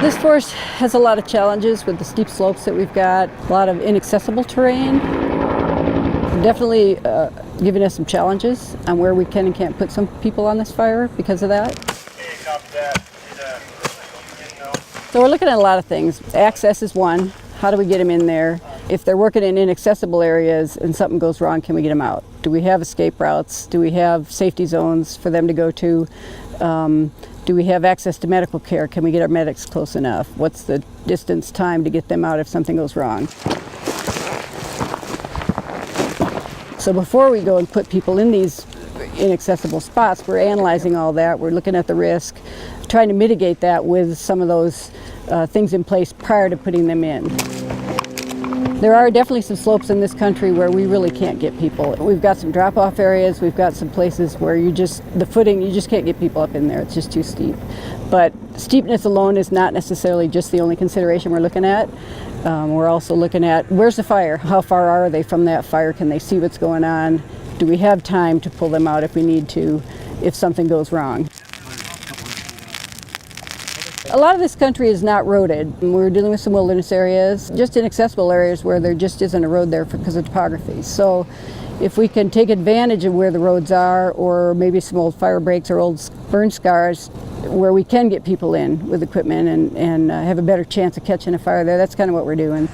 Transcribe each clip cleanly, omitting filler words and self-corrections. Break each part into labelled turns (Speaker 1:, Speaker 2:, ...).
Speaker 1: This forest has a lot of challenges with the steep slopes that we've got, a lot of inaccessible terrain. Definitely giving us some challenges on where we can and can't put some people on this fire because of that. So we're looking at a lot of things. Access is one. How do we get them in there? If they're working in inaccessible areas and something goes wrong, can we get them out? Do we have escape routes? Do we have safety zones for them to go to? Do we have access to medical care? Can we get our medics close enough? What's the distance time to get them out if something goes wrong? So before we go and put people in these inaccessible spots, we're analyzing all that. We're looking at the risk, trying to mitigate that with some of those things in place prior to putting them in. There are definitely some slopes in this country where we really can't get people. We've got some drop-off areas, we've got some places where you just can't get people up in there, it's just too steep. But steepness alone is not necessarily just the only consideration we're looking at. We're also looking at, where's the fire? How far are they from that fire? Can they see what's going on? Do we have time to pull them out if we need to, if something goes wrong? A lot of this country is not roaded. We're dealing with some wilderness areas, just inaccessible areas where there just isn't a road there because of topography. So if we can take advantage of where the roads are, or maybe some old fire breaks or old burn scars, where we can get people in with equipment and have a better chance of catching a fire there, that's kind of what we're doing.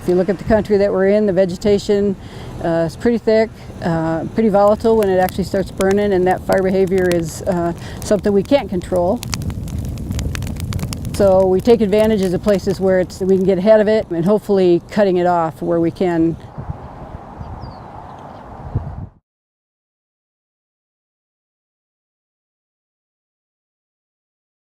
Speaker 1: If you look at the country that we're in, the vegetation is pretty thick, pretty volatile when it actually starts burning, and that fire behavior is something we can't control. So we take advantage of the places where we can get ahead of it and hopefully cutting it off where we can